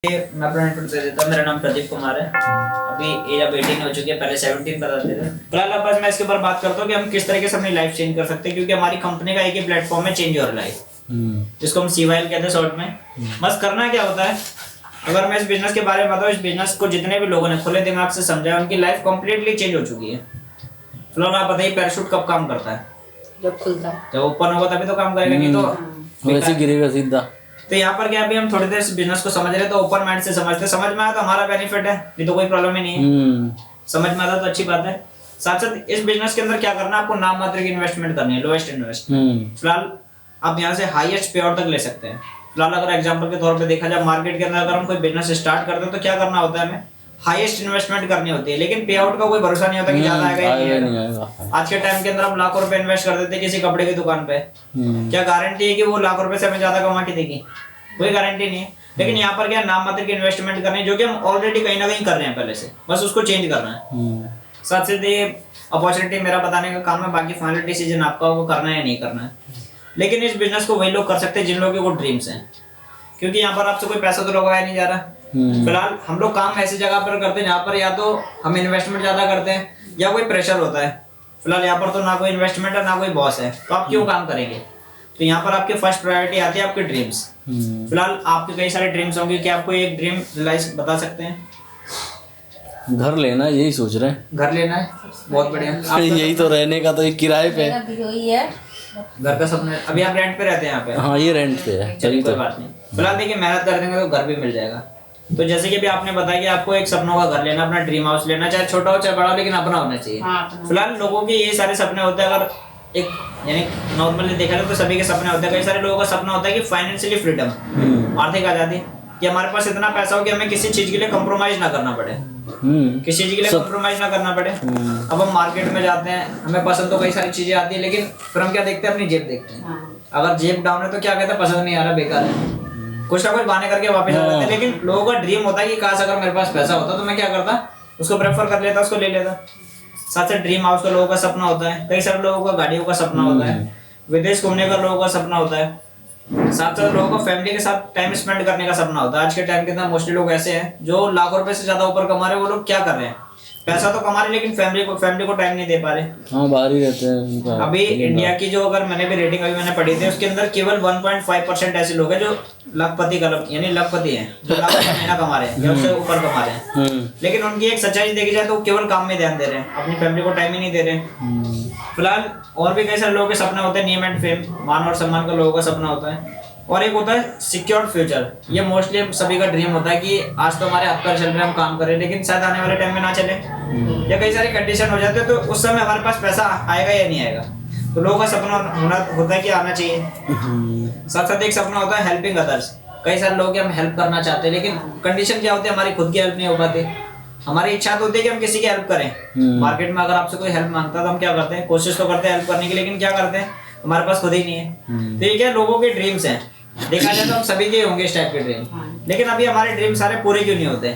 मैं अपना इंट्रो दे देता हूँ। मेरा नाम प्रदीप कुमार है। अभी एज अब 18 हो चुकी है, पहले 17 बताते थे। फिलहाल अब मैं इसके ऊपर बात करता हूँ कि हम किस तरीके से अपनी लाइफ चेंज कर सकते हैं, क्योंकि हमारी कंपनी का एक ही प्लेटफॉर्म है, चेंज योर लाइफ, जिसको हम CYL कहते हैं शॉर्ट में। बस करना क्या होता है, अगर मैं इस बिजनेस के बारे में बताऊँ, इस बिजनेस को जितने भी लोगों ने खुले दिमाग से समझा है, उनकी लाइफ कंप्लीटली चेंज हो चुकी है। फिलहाल आप बताइए, पैराशूट कब काम करता है? जब खुलता है, जब ओपन होगा तभी तो काम करेगा, नहीं तो वैसे गिरेगा सीधा। तो यहाँ पर क्या, अभी हम थोड़ी देर इस बिजनेस को समझ रहे हैं, तो ओपन माइंड से समझते हैं। समझ में आया तो हमारा बेनिफिट है, नहीं तो कोई प्रॉब्लम ही नहीं है। समझ में आता तो अच्छी बात है। साथ साथ इस बिजनेस के अंदर क्या करना है, आपको नाम मात्र की इन्वेस्टमेंट करनी है, लोएस्ट इन्वेस्ट। फिलहाल आप यहाँ से हाईएस्ट पे आउट तक ले सकते हैं। फिलहाल अगर एग्जाम्पल के तौर पे देखा जाए, मार्केट के अंदर अगर हम कोई बिजनेस स्टार्ट करते हैं तो क्या करना होता है, हमें हाईएस्ट इन्वेस्टमेंट करनी होती है, लेकिन पे आउट का कोई भरोसा नहीं होता कि ज्यादा आएगा या नहीं आएगा। आज के टाइम के अंदर हम लाखों रुपए इन्वेस्ट कर देते हैं किसी कपड़े की दुकान पे, क्या गारंटी है कि वो लाखों रुपए से हमें ज्यादा कमा के देगी? कोई गारंटी नहीं है। लेकिन यहाँ पर क्या, नाम मात्र की इन्वेस्टमेंट करनी है, जो कि हम ऑलरेडी कहीं ना कहीं कर रहे हैं पहले से, बस उसको चेंज करना है। साथ साथ ये अपॉर्चुनिटी मेरा बताने का काम है, बाकी फाइनल डिसीजन आपका, वो करना है या नहीं करना है। लेकिन इस बिजनेस को वही लोग कर सकते हैं जिन लोगों के वो ड्रीम्स हैं, क्योंकि यहाँ पर आपसे कोई पैसा तो लगाया नहीं जा रहा। फिलहाल हम लोग काम ऐसी जगह पर करते हैं जहाँ पर या तो हम इन्वेस्टमेंट ज्यादा करते हैं या कोई प्रेशर होता है। फिलहाल यहाँ पर तो ना कोई इन्वेस्टमेंट है ना कोई बॉस है, तो आप क्यों काम करेंगे? तो यहाँ पर आपकी फर्स्ट प्रायोरिटी आती है आपके ड्रीम्स। फिलहाल आपके कई सारे ड्रीम्स होंगे, कि आपको एक ड्रीम रियलाइज बता सकते हैं? घर लेना, यही सोच रहे हैं। घर लेना है, बहुत बढ़िया। यही तो रहने का तो एक किराए पे घर का सपना। अभी आप रेंट पे रहते हैं यहाँ पे? हाँ, ये रेंट पे है। चलिए कोई बात नहीं। फिलहाल देखिए, मेहनत कर देंगे तो घर भी मिल जाएगा। तो जैसे कि अभी आपने बताया कि आपको एक सपनों का घर लेना, अपना ड्रीम हाउस लेना, चाहे छोटा हो चाहे बड़ा हो, लेकिन अपना होना चाहिए। फिलहाल लोगों के ये सारे सपने होते हैं, अगर एक यानी नॉर्मली देखा जाए तो सभी के सपने होते हैं। कई सारे लोगों का सपना होता है कि फाइनेंशियली फ्रीडम, आर्थिक आजादी, कि हमारे पास इतना पैसा हो कि हमें किसी चीज के लिए कॉम्प्रोमाइज ना करना पड़े, किसी चीज के लिए कॉम्प्रोमाइज ना करना पड़े। अब हम मार्केट में जाते हैं, हमें पसंद तो कई सारी चीजें आती है, लेकिन फिर हम क्या देखते हैं, अपनी जेब देखते हैं। अगर जेब डाउन है तो क्या कहते हैं, पसंद नहीं आ रहा, बेकार है, कुछ ना कुछ बहाने करके वापस आ जाते हैं। लेकिन लोगों का ड्रीम होता है कि काश अगर मेरे पास पैसा होता तो मैं क्या करता, उसको प्रेफर कर लेता, उसको ले लेता। साथ साथ ड्रीम हाउस का लोगों का सपना होता है, कई सारे लोगों का गाड़ियों का सपना होता है, विदेश घूमने का लोगों का सपना होता है। साथ साथ लोगों को फैमिली के साथ टाइम स्पेंड करने का सपना होता है। आज के टाइम के अंदर मोस्टली लोग ऐसे हैं जो लाखों रुपए से ज्यादा ऊपर कमा रहे हैं। वो लोग क्या कर रहे हैं, पैसा तो कमा रहे लेकिन फैमिली को टाइम नहीं दे पा रहे। हाँ, बाहर ही रहते हैं। अभी इंडिया की जो, अगर मैंने भी रेटिंग अभी मैंने पढ़ी थी, उसके अंदर केवल 1.5% ऐसे लोग हैं जो लखपति यानी लखपति हैं, जो लाख रुपए महीना कमा रहे हैं या उससे ऊपर कमा रहे हैं। लेकिन उनकी एक सच्चाई देखी जाए तो वो केवल काम में ध्यान दे रहे हैं, अपनी फैमिली को टाइम ही नहीं दे रहे। फिलहाल और भी कई सारे लोगों के सपने होते हैं, नेम एंड फेम, मान और सम्मान का लोगों का सपना होता है। और एक होता है सिक्योर्ड फ्यूचर। ये मोस्टली सभी का ड्रीम होता है कि आज तो हमारे हाथ पर चल रहे हैं, हम काम कर रहे हैं, लेकिन शायद आने वाले टाइम में ना चले, या कई सारी कंडीशन हो जाते हैं, तो उस समय हमारे पास पैसा आएगा या नहीं आएगा। तो लोगों का सपना होता है कि आना चाहिए। साथ साथ एक सपना होता है हेल्पिंग अदर्स। कई सारे लोग हम हेल्प करना चाहते हैं, लेकिन कंडीशन क्या होती है, हमारी खुद की हेल्प नहीं हो पाती। हमारी इच्छा तो होती है कि हम किसी की हेल्प करें। मार्केट में अगर आपसे कोई हेल्प मांगता है तो हम क्या करते हैं, कोशिश तो करते हैं हेल्प करने की, लेकिन क्या करते हैं, हमारे पास खुद ही नहीं है। तो ये क्या लोगों के ड्रीम्स हैं, देखा जाए तो हम सभी के होंगे इस टाइप के ड्रीम, लेकिन अभी हमारे ड्रीम सारे पूरे क्यों नहीं होते?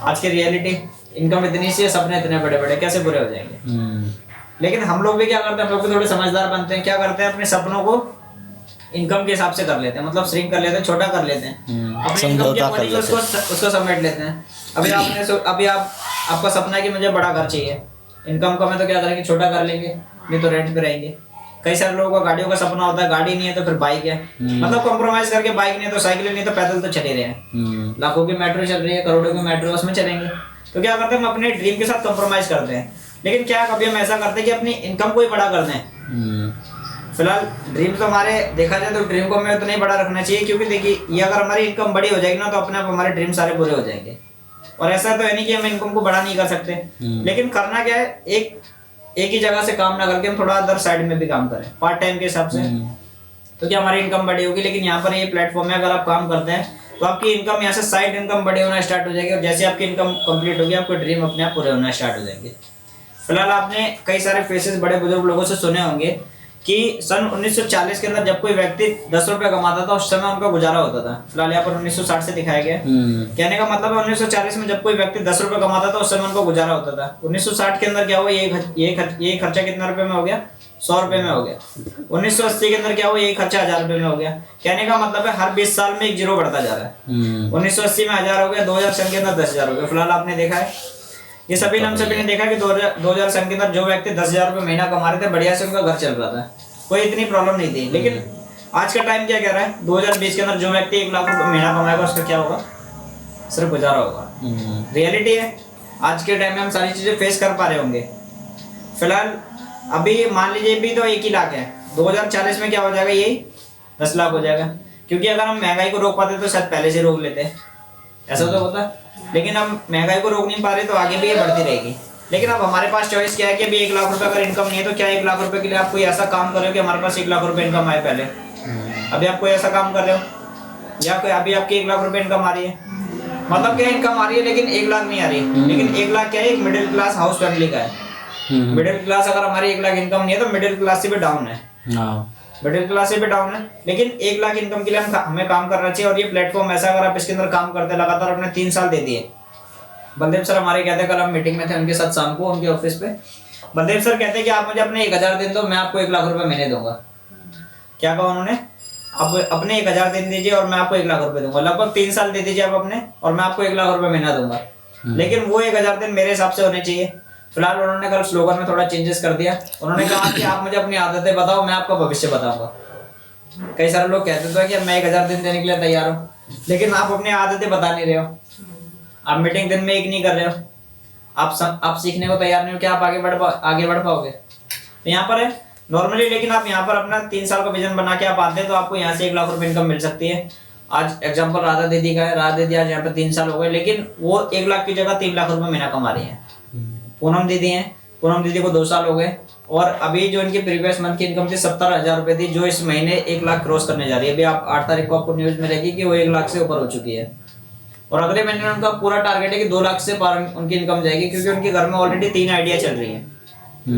आज की रियलिटी, इनकम इतनी सी है, सपने इतने बड़े बड़े, कैसे पूरे हो जाएंगे? लेकिन हम लोग भी क्या करते हैं, हम लोग भी थोड़े समझदार बनते हैं। क्या करते हैं, अपने सपनों को इनकम के हिसाब से कर लेते हैं, मतलब श्रिंक कर लेते हैं, छोटा कर लेते हैं, अपने इनकम के अकॉर्डिंग उसको समेट लेते हैं। अभी आपका सपना है कि मुझे बड़ा घर चाहिए, इनकम कम है तो क्या करेंगे, छोटा कर लेंगे, नहीं तो रेंट पे रहेंगे। कई सारे लोगों का गाड़ियों का सपना होता है, गाड़ी नहीं है तो फिर बाइक है, मतलब कॉम्प्रोमाइज करके, बाइक नहीं है तो साइकिल, नहीं तो पैदल तो चले रहे हैं। लाखों की मेट्रो चल रही है, करोड़ों की मेट्रो, उसमें चलेंगे। तो क्या करते हैं, हम अपने ड्रीम के साथ कॉम्प्रोमाइज करते हैं। लेकिन क्या कभी हम ऐसा करते हैं कि अपनी इनकम को ही बड़ा कर दें? फिलहाल ड्रीम तो हमारे, देखा जाए तो ड्रीम को हमें तो नहीं बड़ा रखना चाहिए, क्योंकि देखिए ये अगर हमारी इनकम बड़ी हो जाएगी ना, तो अपने आप हमारे ड्रीम सारे पूरे हो जाएंगे। और ऐसा तो है नहीं कि हम इनकम को बड़ा नहीं कर सकते, लेकिन करना क्या है, एक ही जगह से काम ना करके हम थोड़ा अदर साइड में भी काम करें, पार्ट टाइम के हिसाब से, तो क्या हमारी इनकम बड़ी होगी। लेकिन यहाँ पर ये प्लेटफॉर्म है, अगर आप काम करते हैं तो आपकी इनकम यहाँ से साइड इनकम बड़ी होना स्टार्ट हो जाएगी, और जैसे आपकी इनकम कंप्लीट होगी, आपके ड्रीम अपने आप पूरे होना स्टार्ट हो जाएंगे। फिलहाल आपने कई सारे फेसेस बड़े बुजुर्ग लोगों से सुने होंगे कि सन 1940 के अंदर जब कोई व्यक्ति 10 रुपए कमाता था, उस समय उनका गुजारा होता था। फिलहाल यहाँ पर 1960 से दिखाया गया। कहने का मतलब है 1940 में जब कोई व्यक्ति 10 रुपए कमाता था, उस समय उनका गुजारा होता था। 1960 के अंदर क्या हुआ, ये खर्चा कितना रुपए में हो गया, 100 रुपए में हो गया। 1980 के अंदर क्या हुआ, यही खर्चा 1000 रुपए में हो गया। कहने का मतलब है हर 20 साल में एक जीरो बढ़ता जा रहा है। 1980 में 1000 हो गया, 2000 सन के अंदर 10,000 हो गया। फिलहाल आपने देखा है, ये सभी हम सभी ने देखा कि 2000 सन के अंदर जो व्यक्ति 10,000 रुपये महीना कमा रहे थे, बढ़िया से उनका घर चल रहा था, कोई इतनी प्रॉब्लम नहीं थी। लेकिन आज का टाइम क्या कह रहा है, 2020 के अंदर जो व्यक्ति 1 लाख रुपये महीना कमाएगा उसका क्या होगा, सिर्फ गुजारा होगा। रियलिटी है, आज के टाइम में हम सारी चीजें फेस कर पा रहे होंगे। फिलहाल अभी मान लीजिए भी तो 1 ही लाख है, 2040 में क्या हो जाएगा, यही 10 लाख हो जाएगा। क्योंकि अगर हम महंगाई को रोक पाते तो शायद पहले से रोक लेते, ऐसा तो होता। लेकिन हम महंगाई को रोक नहीं पा रहे तो आगे भी ये बढ़ती रहेगी। लेकिन अब हमारे पास चॉइस क्या है कि अभी 1 लाख रुपए अगर इनकम नहीं है तो क्या 1 लाख रुपए के लिए आप कोई ऐसा काम कर रहे हो कि हमारे पास 1 लाख रुपए इनकम आए पहले। अभी आप कोई ऐसा काम कर रहे हो, या कोई अभी आपकी 1 लाख रुपए इनकम आ रही है, मतलब क्या इनकम आ रही है लेकिन 1 लाख नहीं आ रही। लेकिन 1 लाख क्या है, एक मिडिल क्लास हाउस फैमिली का है। मिडिल क्लास अगर हमारी 1 लाख इनकम नहीं है तो मिडिल क्लास से भी डाउन है, मिडिल क्लास से भी डाउन है। लेकिन 1 लाख इनकम के लिए हमें काम करना चाहिए। और ये प्लेटफॉर्म ऐसा, अगर आप इसके अंदर काम करते लगातार, अपने 3 साल दे दिए। बलदेव सर हमारे कहते हैं, कल हम मीटिंग में थे उनके साथ शाम को उनके ऑफिस पे, बलदेव सर कहते हैं कि आप मुझे अपने 1000 दिन दो, मैं आपको 1 लाख रुपए महीने दूंगा। क्या कहा उन्होंने, आप अपने 1000 दिन दीजिए और मैं आपको 1 लाख रुपए दूंगा। लगभग 3 साल दे दीजिए आप अपने, और मैं आपको 1 लाख रुपए महीना दूंगा। लेकिन वो 1000 दिन मेरे हिसाब से होने चाहिए। फिलहाल उन्होंने कल स्लोगन में थोड़ा चेंजेस कर दिया। उन्होंने कहा कि आप मुझे अपनी आदतें बताओ, मैं आपका भविष्य बताऊंगा। कई सारे लोग कहते थे कि मैं 1000 दिन देने के लिए तैयार हूँ, लेकिन आप अपनी आदतें बता नहीं रहे हो। आप मीटिंग दिन में 1 नहीं कर रहे हो, आप सीखने को तैयार नहीं हो, क्या आप आगे बढ़ पाओगे। तो यहाँ पर है नॉर्मली। लेकिन आप यहाँ पर अपना 3 साल का विजन बना के आप आते हैं तो आपको यहाँ से 1 लाख रुपए इनकम मिल सकती है। आज एग्जांपल राधा दीदी का है, राधा दीदी आज यहाँ पे 3 साल हो गए, लेकिन वो 1 लाख की जगह 3 लाख रुपए महीना कमा रही है। पूनम दीदी हैं, पूनम दीदी को 2 साल हो गए, और अभी जो इनकी प्रीवियस मंथ की इनकम थी 70,000 रुपए थी, जो इस महीने 1 लाख क्रॉस करने जा रही है। अभी आप 8 तारीख को आपको न्यूज मिलेगी कि वो 1 लाख से ऊपर हो चुकी है। और अगले महीने उनका पूरा टारगेट है कि 2 लाख से पार उनकी इनकम जाएगी, क्योंकि उनके घर में ऑलरेडी 3 आइडिया चल रही है।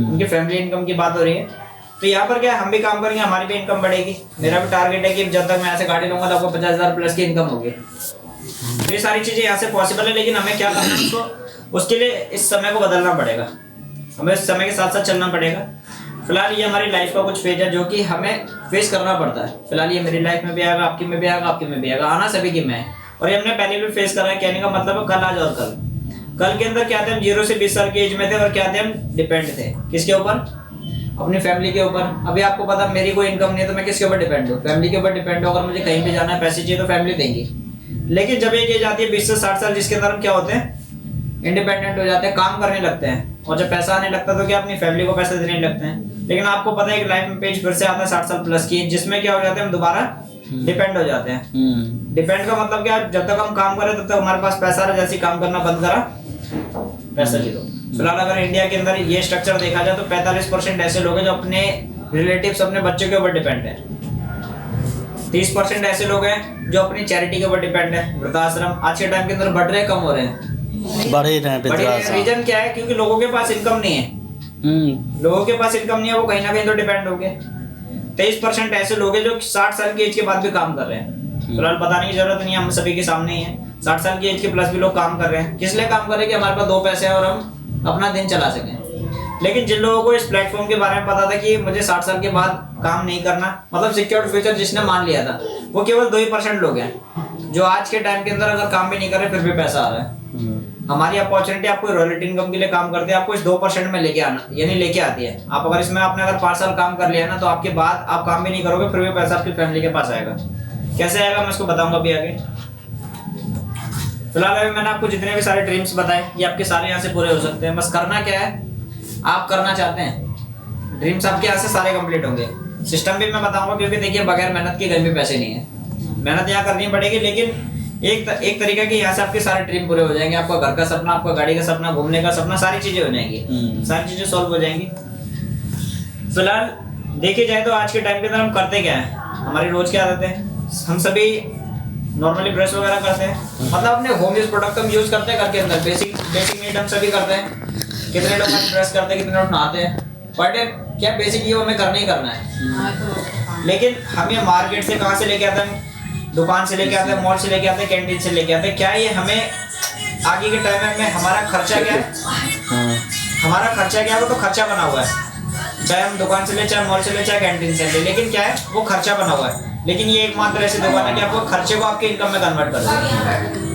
उनकी फैमिली इनकम की बात हो रही है। तो यहाँ पर क्या हम भी काम करेंगे, हमारी भी इनकम बढ़ेगी। मेरा भी टारगेट है कि जब तक मैं ऐसे गाड़ी लूंगा तो आपको 50,000 प्लस की इनकम होगी। तो ये सारी चीजें यहाँ से पॉसिबल है। लेकिन हमें क्या करना है, उसके लिए इस समय को बदलना पड़ेगा, हमें इस समय के साथ साथ चलना पड़ेगा। फिलहाल ये हमारी लाइफ का कुछ फेज है जो कि हमें फेस करना पड़ता है। फिलहाल ये मेरी लाइफ में भी आएगा, आपकी में भी आएगा, आपकी में भी आएगा, आना सभी की में है। और ये हमने पहले भी फेस करा है। कहने का मतलब है कल, आज और कल के अंदर क्या थे, हम 0 से 20 साल की एज में थे, और क्या थे, हम डिपेंड थे किसके ऊपर, अपनी फैमिली के ऊपर। अभी आपको पता मेरी कोई इनकम नहीं है तो मैं किसके ऊपर डिपेंड हूँ, फैमिली के ऊपर डिपेंड हूँ। अगर मुझे कहीं भी जाना है, पैसे चाहिए तो फैमिली देंगी। लेकिन जब एक एज आती है 20 से 60 साल, जिसके अंदर हम क्या होते हैं, इंडिपेंडेंट हो जाते हैं, काम करने लगते हैं। और जब पैसा आने लगता है तो क्या अपनी फैमिली को पैसे देने लगते हैं। लेकिन आपको पता है कि लाइफ में पेज फिर से आता है 60 साल प्लस की, जिसमें क्या हो जाते हैं, हम दोबारा डिपेंड हो जाते हैं। डिपेंड का मतलब क्या, जब तक हम काम करें तब तक हमारे पास पैसा रहा, जैसे काम करना बंद करा पैसा जीरो। फिलहाल अगर इंडिया के अंदर ये स्ट्रक्चर देखा जाए तो 45% ऐसे लोग हैं जो अपने रिलेटिव्स, अपने बच्चों के ऊपर डिपेंड है। 30% ऐसे लोग हैं जो अपनी चैरिटी के ऊपर डिपेंड है। वृद्धाश्रम आज के टाइम के अंदर बढ़ रहे, कम हो रहे हैं, बढ़ ही रहे हैं। रीजन क्या है, क्योंकि लोगों के पास इनकम नहीं है। लोगों के पास इनकम नहीं है, वो कहीं ना कहीं तो डिपेंड हो गए। 23% ऐसे लोग हैं जो 60 साल की एज के बाद भी काम कर रहे हैं। फिलहाल बताने की जरूरत नहीं है, हम सभी के सामने ही है। 60 साल की एज के प्लस भी लोग काम कर रहे हैं। किस लिए काम कर रहे हैं, कि हमारे पास 2 पैसे हैं और हम अपना दिन चला सकें। लेकिन जिन लोगों को इस प्लेटफॉर्म के बारे में पता था कि मुझे 60 साल के बाद काम नहीं करना, मतलब सिक्योर्ड फ्यूचर जिसने मान लिया था, वो केवल 2% लोग हैं जो आज के टाइम के अंदर अगर काम भी नहीं कर रहे फिर भी पैसा आ रहा है। हमारी अपॉर्चुनिटी आपको रॉयल्टी इनकम के लिए काम करते हैं, आपको इस 2% में लेके आना, यानी लेके आती है। आप अगर इसमें आपने अगर 5 साल काम कर लिया ना, तो आपके बाद आप काम भी नहीं करोगे फिर भी पैसा आपकी फैमिली के पास आएगा। कैसे आएगा मैं इसको बताऊंगा अभी आगे। फिलहाल अभी मैंने आपको जितने भी सारे ड्रीम्स बताए, ये आपके सारे यहाँ से पूरे हो सकते हैं। बस करना क्या है, आप करना चाहते हैं, ड्रीम्स आपके यहाँ से सारे कंप्लीट होंगे। सिस्टम भी मैं बताऊंगा, क्योंकि देखिए बगैर मेहनत के कहीं भी पैसे नहीं है। मेहनत यहाँ करनी पड़ेगी, लेकिन एक तरीका की यहाँ से आपके सारे ड्रीम पूरे हो जाएंगे। आपका घर का सपना, आपका गाड़ी का सपना, घूमने का सपना, सारी चीजें हो जाएंगी, सारी चीजें सॉल्व हो जाएंगी। फिलहाल देखी जाए तो आज के टाइम के अंदर हम करते क्या है, हमारी रोज की आदत है, हम सभी नॉर्मली ब्रश वगैरह करते हैं, मतलब अपने होम यूज प्रोडक्ट हम यूज करते हैं घर के अंदर। बेसिक नीड हम सभी करते हैं। कितने लोग ब्रश करते हैं, कितने लोग नहाते हैं, पर डे क्या बेसिक ये हमें करना ही करना है। लेकिन हम ये मार्केट से कहाँ से लेके आते हैं, दुकान से लेके आते हैं, मॉल से लेके आते हैं, कैंटीन से लेके आते हैं। क्या ये हमें आगे के टाइम में हमारा खर्चा क्या है, हमारा खर्चा क्या है, वो तो खर्चा बना हुआ है। चाहे हम दुकान से ले, चाहे मॉल से ले, चाहे कैंटीन से ले, लेकिन क्या है वो खर्चा बना हुआ है। लेकिन ये एकमात्र ऐसी दुकान है कि आपको खर्चे को आपके इनकम में कन्वर्ट कर देगी।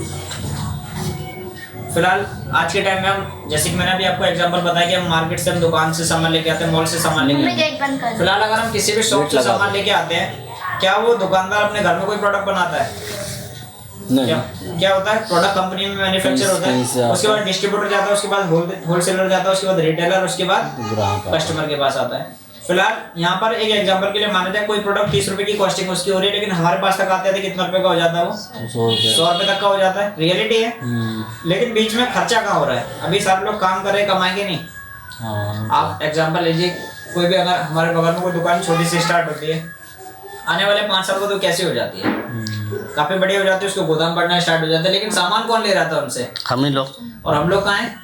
फिलहाल आज के टाइम में हम, जैसे कि मैंने अभी आपको एग्जांपल बताया कि हम मार्केट से, हम दुकान से सामान लेके आते हैं, मॉल से सामान लेके आते हैं। फिलहाल अगर हम किसी भी शॉप से सामान लेके आते हैं, क्या वो दुकानदार अपने घर में कोई प्रोडक्ट बनाता है? क्या होता है? प्रोडक्ट कंपनी में मैन्युफैक्चर होता है, उसके बाद डिस्ट्रीब्यूटर जाता है, उसके बाद होलसेलर जाता है, उसके बाद रिटेलर, उसके बाद कस्टमर के पास आता है। फिलहाल यहाँ पर एक एग्जांपल के लिए माना जाए कोई प्रोडक्ट 30 रुपए की कॉस्टिंग उसकी हो रही है, लेकिन हमारे पास तक आते थे कितना रुपए का हो जाता है? वो 100 रुपए तक का हो जाता है। रियलिटी है। लेकिन बीच में खर्चा कहाँ हो रहा है? अभी सारे लोग काम कर रहे हैं, कमाएंगे नहीं। आप एग्जांपल लीजिए, कोई भी अगर हमारे बगल में कोई दुकान छोटी सी स्टार्ट होती है, आने वाले 5 साल को तो कैसे हो जाती है? काफी बड़ी हो जाती है, उसको गोदाम बढ़ना स्टार्ट हो जाता है, लेकिन सामान कौन ले रहा था उनसे? हम ही लोग। और हम लोग कहाँ हैं?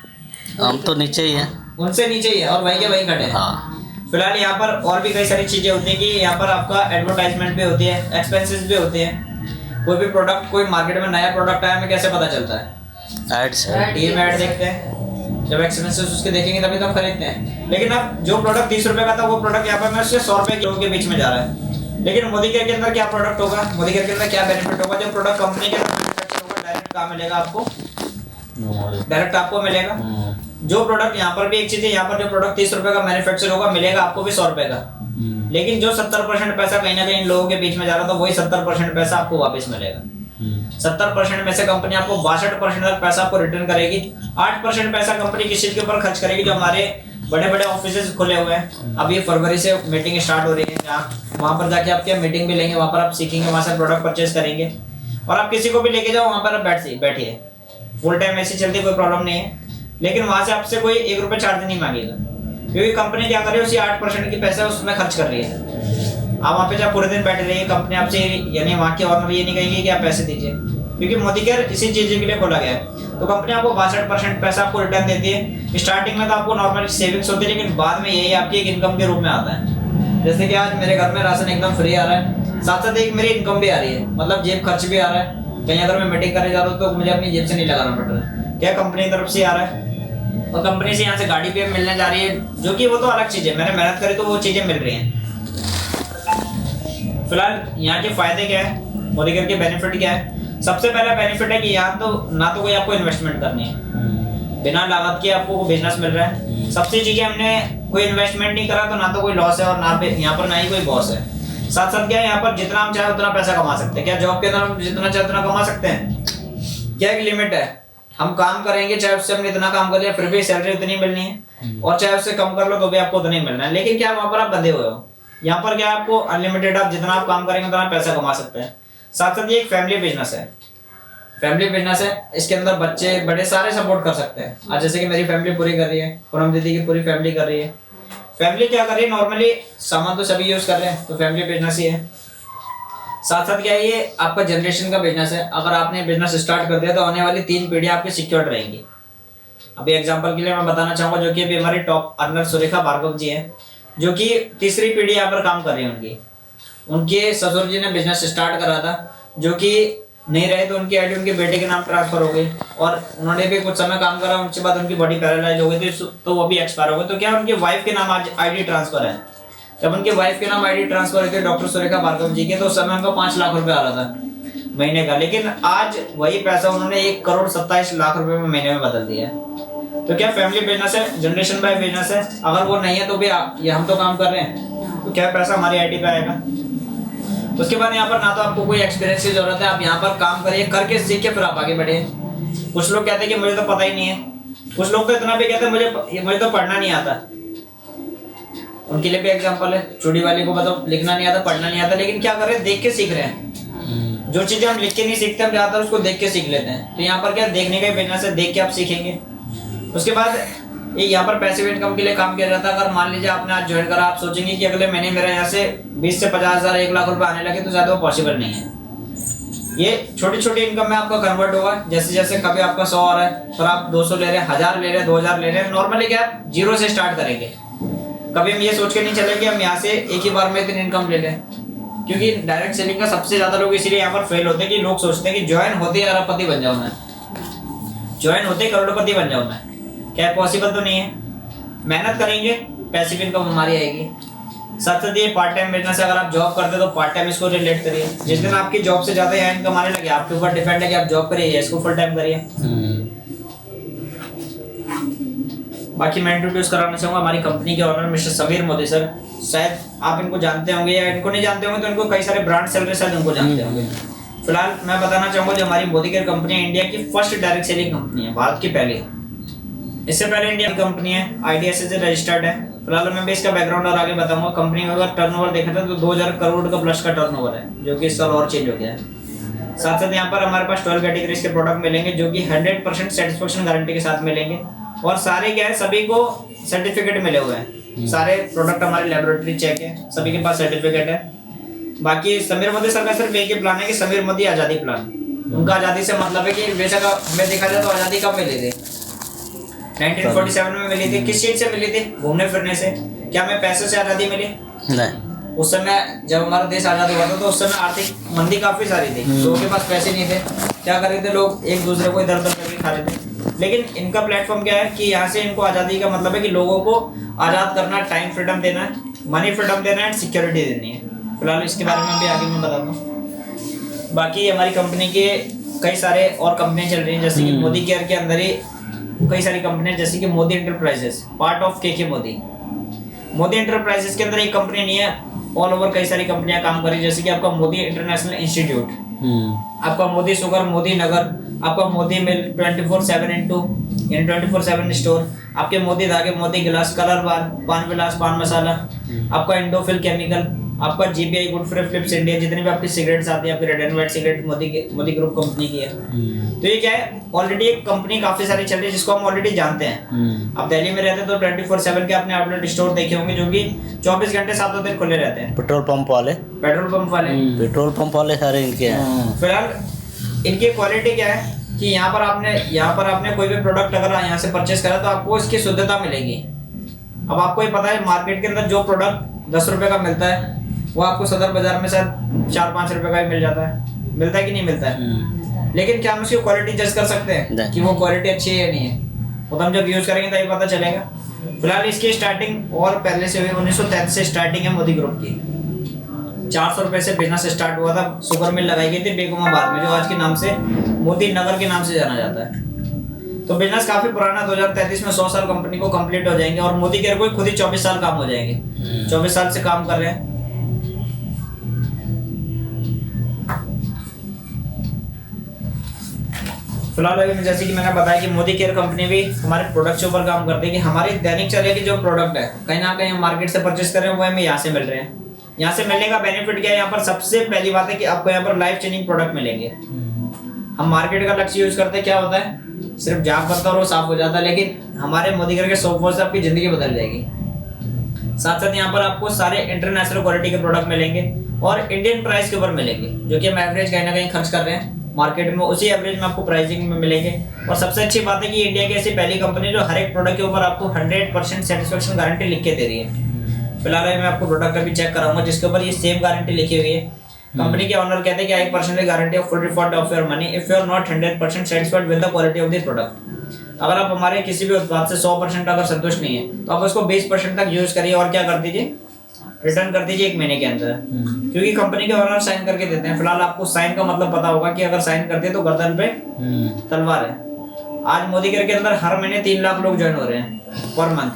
हम तो नीचे ही हैं, उनसे नीचे ही है, और वहीं के वहीं खड़े हैं। फिलहाल यहाँ पर और भी कई सारी चीजें होती हैं कि यहाँ पर आपका एडवर्टाइजमेंट भी होती है, एक्सपेंसेस भी होते हैं। कोई भी प्रोडक्ट, कोई मार्केट में नया प्रोडक्ट आया, हमें कैसे पता चलता है? एड्स, टीवी में ऐड देखते हैं, जब एक्सपेंसेस उसके देखेंगे तभी तो हम खरीदते हैं। लेकिन अब जो प्रोडक्ट 30 रुपए का था, वो प्रोडक्ट यहाँ पर उससे 100 रुपए किलो के बीच में जा रहा है। लेकिन मोदी केयर के अंदर क्या प्रोडक्ट होगा? मोदी केयर के अंदर क्या बेनिफिट होगा? जो प्रोडक्ट कंपनी के डायरेक्ट कहाँ मिलेगा आपको? डायरेक्ट आपको मिलेगा। जो प्रोडक्ट यहाँ पर भी एक चीज है, यहाँ पर जो प्रोडक्ट 30 रुपए का मैन्युफैक्चर होगा, मिलेगा आपको भी 100 रुपए का। लेकिन जो 70% पैसा कहीं ना कहीं इन लोगों के बीच में जा रहा था, वही 70% पैसा आपको वापस मिलेगा। 70% में से कंपनी आपको 62% तक पैसा आपको रिटर्न करेगी। 8% पैसा कंपनी किस चीज के ऊपर खर्च करेगी? जो हमारे बड़े बड़े ऑफिस खुले हुए हैं, अब ये फरवरी से मीटिंग स्टार्ट हो रही है, वहाँ पर जाके आप क्या मीटिंग भी लेंगे, वहाँ पर आप सीखेंगे, वहाँ से प्रोडक्ट परचेज करेंगे, और आप किसी को भी लेके जाओ, वहाँ पर आप बैठिए, फुल टाइम ऐसी चलती, कोई प्रॉब्लम नहीं है। लेकिन वहां से आपसे कोई 1 रुपए चार्ज नहीं मांगेगा, क्योंकि कंपनी क्या कर रही है, उसी 8% की पैसा उसमें खर्च कर रही है। आप वहाँ पे जब पूरे दिन बैठे रहिए, कंपनी आपसे यानी वहाँ के ऑनर ये नहीं कहेंगे कि आप पैसे दीजिए, क्योंकि मोदी केयर इसी चीज के लिए खोला गया है। तो कंपनी आपको 62% पैसा आपको रिटर्न देती है। स्टार्टिंग में तो आपको नॉर्मल सेविंग्स होती है, लेकिन बाद में यही आपकी एक इनकम के रूप में आता है। जैसे कि आज मेरे घर में राशन एकदम फ्री आ रहा है, साथ साथ एक मेरी इनकम भी आ रही है, मतलब जेब खर्च भी आ रहा है। कहीं अगर मैं मीटिंग करने जा रहा हूँ तो मुझे अपनी जेब से नहीं लगाना पड़ रहा है, क्या कंपनी की तरफ से आ रहा है। और कंपनी से यहाँ से गाड़ी पे मिलने जा रही है, जो कि वो तो अलग चीज है, मैंने मेहनत करी तो वो चीजें मिल रही हैं। फिलहाल यहाँ के फायदे क्या है, मोदी केयर के बेनिफिट क्या है? सबसे पहला बेनिफिट है कि यहाँ तो ना तो कोई आपको इन्वेस्टमेंट करनी है, बिना लागत के आपको बिजनेस मिल रहा है। सबसे चीजें हमने कोई इन्वेस्टमेंट नहीं करा, तो ना तो कोई लॉस है और ना यहाँ पर ना ही कोई बॉस है। साथ साथ क्या है, यहाँ पर जितना हम चाहे उतना पैसा कमा सकते हैं। क्या जॉब के अंदर हम जितना चाहे उतना कमा सकते हैं? क्या एक लिमिट है, हम काम करेंगे, चाहे उससे हमने इतना काम कर लिया फिर भी सैलरी उतनी मिलनी है, और चाहे उससे कम कर लो तो भी आपको उतना ही मिलना है। लेकिन क्या वहां पर आप बंधे हुए हो, यहाँ पर क्या आपको अनलिमिटेड, आप जितना आप काम करेंगे उतना पैसा कमा सकते हैं। साथ साथ ये एक फैमिली बिजनेस है, फैमिली बिजनेस है, इसके अंदर बच्चे बड़े सारे सपोर्ट कर सकते हैं। आज जैसे कि मेरी फैमिली पूरी कर रही है, पूनम दीदी की पूरी फैमिली कर रही है। फैमिली क्या कर रही है, नॉर्मली सामान तो सभी यूज कर रहे हैं, तो फैमिली बिजनेस ही है। साथ साथ क्या है, ये आपका जनरेशन का बिजनेस है। अगर आपने बिजनेस स्टार्ट कर दिया तो आने वाली 3 पीढ़ियां आपकी सिक्योर्ड रहेंगी। अभी एग्जांपल के लिए मैं बताना चाहूंगा, जो कि अभी हमारी टॉप अर्नर सुरेखा भार्गव जी हैं, जो कि तीसरी पीढ़ी यहाँ पर काम कर रही है। उनके ससुर जी ने बिजनेस स्टार्ट करा था, जो कि नहीं रहे तो उनकी आईडी उनके बेटे के नाम ट्रांसफर हो गई, और उन्होंने भी कुछ समय काम करा, उसके बाद उनकी बॉडी पैरालाइज हो गई थी, तो वो भी एक्सपायर हो गए। तो क्या उनकी वाइफ के नाम आज आईडी ट्रांसफर है। जब उनकी वाइफ के नाम आईडी ट्रांसफर हुई थी डॉक्टर सुरेखा भार्गव जी के, तो उस समय उनको 5 लाख रुपए आ रहा था महीने का, लेकिन आज वही पैसा उन्होंने 1,27,00,000 रुपए में महीने में बदल दिया है। तो क्या फैमिली बिजनेस है, जनरेशन बाय बिजनेस है। अगर वो नहीं है तो भी ये हम तो काम कर रहे हैं, तो क्या पैसा हमारी आईडी पे आएगा। तो उसके बाद यहाँ पर ना तो आपको कोई एक्सपीरियंस की जरूरत है, आप यहाँ पर काम करिए, करके सीख के फिर आप आगे बढ़िए। कुछ लोग कहते हैं कि मुझे तो पता ही नहीं है, कुछ लोग तो इतना भी कहते हैं मुझे तो पढ़ना नहीं आता। उनके लिए भी एग्जांपल है, चूड़ी वाले को बताओ लिखना नहीं आता, पढ़ना नहीं आता, लेकिन क्या कर रहे हैं, देख के सीख रहे हैं। जो चीजें हम लिख के नहीं सीखते, हम ज्यादातर उसको देख के सीख लेते हैं। तो यहाँ पर क्या देखने का बिजनेस है, देख के आप सीखेंगे। उसके बाद यहाँ पर पैसिव इनकम के लिए काम किया जाता है। अगर मान लीजिए आपने आज ज्वाइन करा, आप सोचेंगे कि अगले महीने मेरा यहाँ से 20 से 50,000 1 लाख रुपए आने लगे, तो ज्यादा वो पॉसिबल नहीं है। ये छोटी छोटी इनकम में आपका कन्वर्ट होगा। जैसे जैसे कभी आपका 100 आ रहा है, फिर आप 200 ले रहे हैं, 1000 ले रहे हैं, 2000 ले रहे हैं। नॉर्मली क्या आप 0 से स्टार्ट करेंगे। कभी हम ये सोच के नहीं चले कि हम यहाँ से एक ही बार में इतनी इनकम ले लें, क्योंकि डायरेक्ट सेलिंग का सबसे ज्यादा लोग इसीलिए यहाँ पर फेल होते हैं कि लोग सोचते हैं कि ज्वाइन होते ही अरबपति बन जाऊँ मैं, ज्वाइन होते ही करोड़पति बन जाऊँ मैं। क्या पॉसिबल तो नहीं है। मेहनत करेंगे, पैसिव इनकम हमारी आएगी। साथ साथ ये पार्ट टाइम बिजनेस है, अगर आप जॉब करते हो तो पार्ट टाइम इसको रिलेट करिए। जिस दिन आपकी जॉब से ज्यादा इनकम आने लगे, आपके ऊपर डिपेंड है कि आप जॉब करिए या इसको फुल टाइम करिए। बाकी मैं इंट्रोड्यूस कराना चाहूंगा हमारी कंपनी के owner mister Sameer Modi sir. शायद आप इनको जानते होंगे या इनको नहीं जानते होंगे तो इनको कई सारे ब्रांड चल रहे शायद उनको जानते होंगे। फिलहाल मैं बताना चाहूंगा जो हमारी मोदी केयर कंपनी है इंडिया की फर्स्ट डायरेक्ट सेलिंग कंपनी है, भारत की पहली। इससे पहले इंडिया की कंपनी है, IDSA से रजिस्टर्ड है। फिलहाल मैं भी इसका बैकग्राउंड और आगे बताऊंगा। कंपनी का अगर टर्नओवर देखा था तो 2000 करोड़ का प्लस का टर्नओवर है, जो कि इस साल और चेंज हो गया है। साथ साथ यहाँ पर हमारे पास 12 कैटेगरीज के प्रोडक्ट मिलेंगे जो कि 100% सेटिस्फेक्शन गारंटी के साथ मिलेंगे। और सारे क्या है, सभी को सर्टिफिकेट मिले हुए हैं। सारे प्रोडक्ट हमारे लेबोरेटरी चेक है, सभी के पास सर्टिफिकेट है। बाकी समीर मोदी सर का सिर्फ एक ही प्लान है कि समीर मोदी आज़ादी प्लान। उनका आज़ादी से मतलब है कि बेशक हमें देखा जाए तो आज़ादी कब मिली थी, 1947 में मिली थी। किस चीज से मिली थी? घूमने फिरने से। क्या हमें पैसे से आज़ादी मिली? नहीं। उस समय जब हमारा देश आज़ाद हुआ था तो उस समय आर्थिक मंदी काफी सारी थी, लोगों के पास पैसे नहीं थे। क्या कर रहे थे लोग? एक दूसरे को इधर उधर करके खा रहे थे। लेकिन इनका प्लेटफॉर्म क्या है कि यहाँ से इनको आज़ादी का मतलब है कि लोगों को आज़ाद करना, टाइम फ्रीडम देना है, मनी फ्रीडम देना है, सिक्योरिटी देनी है। फिलहाल इसके बारे में भी आगे मैं बताता हूँ। बाकी हमारी कंपनी के कई सारे और कंपनियां चल रही हैं, जैसे कि मोदी केयर के अंदर ही कई सारी कंपनियां, जैसे कि मोदी एंटरप्राइजेस, पार्ट ऑफ के मोदी। मोदी एंटरप्राइजेस के अंदर एक कंपनी नहीं है, ऑल ओवर कई सारी कंपनियां काम कर रही है। जैसे कि आपका मोदी इंटरनेशनल इंस्टीट्यूट, आपका मोदी शुगर, मोदी नगर, आपका मोदी मिल 24/7 स्टोर, आपके मोदी धागे, मोदी गिलास, कलर बार, पान विलास, पान मसाला, आपका इंडोफिल केमिकल, आपका GPI Godfrey Phillips India, जितनी भी आपकी सिगरेट्स आती है, आपकी red and white cigarette Modi group company की है। तो ये क्या है, ऑलरेडी एक कंपनी काफी सारी चल रही है जिसको हम ऑलरेडी जानते हैं। आप दिल्ली में रहते हैं तो 24/7 के अपने आउटलेट स्टोर देखे होंगे जो कि 24 घंटे 7 दिन खुले रहते हैं। पेट्रोल पंप वाले सारे इनके हैं। फिलहाल इनकी क्वालिटी क्या है कि यहाँ पर आपने कोई भी प्रोडक्ट अगर यहाँ से परचेस करा तो आपको इसकी शुद्धता मिलेगी। अब आपको ये पता है मार्केट के अंदर जो प्रोडक्ट 10 रुपए का मिलता है वो आपको सदर बाजार में शायद 4-5 रुपए का ही मिल जाता है। मिलता है कि नहीं मिलता है? लेकिन क्या हम उसकी क्वालिटी जज कर सकते हैं कि वो क्वालिटी अच्छी है या नहीं है? वो तो हम जब यूज करेंगे तभी पता चलेगा। फिलहाल इसकी स्टार्टिंग और पहले से हुई 1933 से स्टार्टिंग है मोदी ग्रुप की। 400 रुपए से बिजनेस स्टार्ट हुआ था। सुगर मिल लगाई गई थी बेगमाबाद में, जो आज के नाम से मोदी नगर के नाम से जाना जाता है। तो बिजनेस काफी पुराना, 2033 में 100 साल कंपनी को कंप्लीट हो जाएंगे और मोदी केयर को खुद ही 24 साल काम हो जाएंगे। 24 साल से काम कर रहे हैं। फिलहाल अभी जैसे कि मैंने बताया कि मोदी केयर कंपनी भी हमारे प्रोडक्ट के ऊपर काम करती है कि हमारी दैनिक चर्या की जो प्रोडक्ट है कहीं ना कहीं हम मार्केट से परचेस कर रहे हैं वो हमें यहाँ से मिल रहे हैं। यहाँ से मिलने का बेनिफिट क्या है? यहाँ पर सबसे पहली बात है कि आपको यहाँ पर लाइफ चेंजिंग प्रोडक्ट मिलेंगे। हम मार्केट का लक्ष्य यूज करते हैं, क्या होता है? सिर्फ जाग पड़ता और वो साफ हो जाता है, लेकिन हमारे मोदी केयर के सोप से आपकी जिंदगी बदल जाएगी। साथ साथ यहाँ पर आपको सारे इंटरनेशनल क्वालिटी के प्रोडक्ट मिलेंगे और इंडियन प्राइस के ऊपर मिलेंगे, जो कि हम एवरेज कहीं ना कहीं खर्च कर रहे हैं मार्केट में, उसी एवरेज में आपको प्राइसिंग में मिलेंगे। और सबसे अच्छी बात है कि इंडिया की ऐसी पहली कंपनी जो हर एक प्रोडक्ट के ऊपर आपको 100% सेटिस्फेक्शन गारंटी लिख के दे रही है। फिलहाल मैं आपको प्रोडक्ट अभी चेक कराऊंगा जिसके ऊपर ये सेम गारंटी लिखी हुई है। कंपनी के ओनर कहते हैं कि 1% guarantee of full refund of your money if you are not 100% satisfied with the quality of the product. अगर आप हमारे किसी भी उत्पाद से 100% अगर संतुष्ट नहीं है तो आप उसको 20% तक यूज करिए और क्या कर दीजिए, रिटर्न कर दीजिए 1 महीने के अंदर, क्योंकि कंपनी के ओनर साइन करके देते हैं। फिलहाल आपको साइन का मतलब पता होगा कि अगर साइन करते हैं तो गर्दन पे तलवार है। आज मोदी केयर के अंदर हर महीने 3 लाख लोग ज्वाइन हो रहे हैं पर मंथ।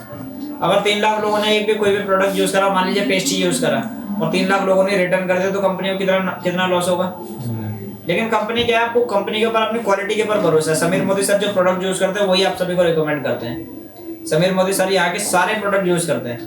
अगर 3 लाख लोगों ने एक भी कोई भी प्रोडक्ट यूज करा, मान लीजिए पेस्ट ही यूज करा और 3 लाख लोगों ने रिटर्न कर दिया तो कंपनी को कितना लॉस होगा? लेकिन कंपनी क्या है, आपको कंपनी के ऊपर अपनी क्वालिटी के ऊपर भरोसा है। समीर मोदी सर जो प्रोडक्ट यूज करते हैं वही आप सभी को रिकमेंड करते हैं। समीर मोदी सर यहाँ के सारे प्रोडक्ट यूज करते हैं।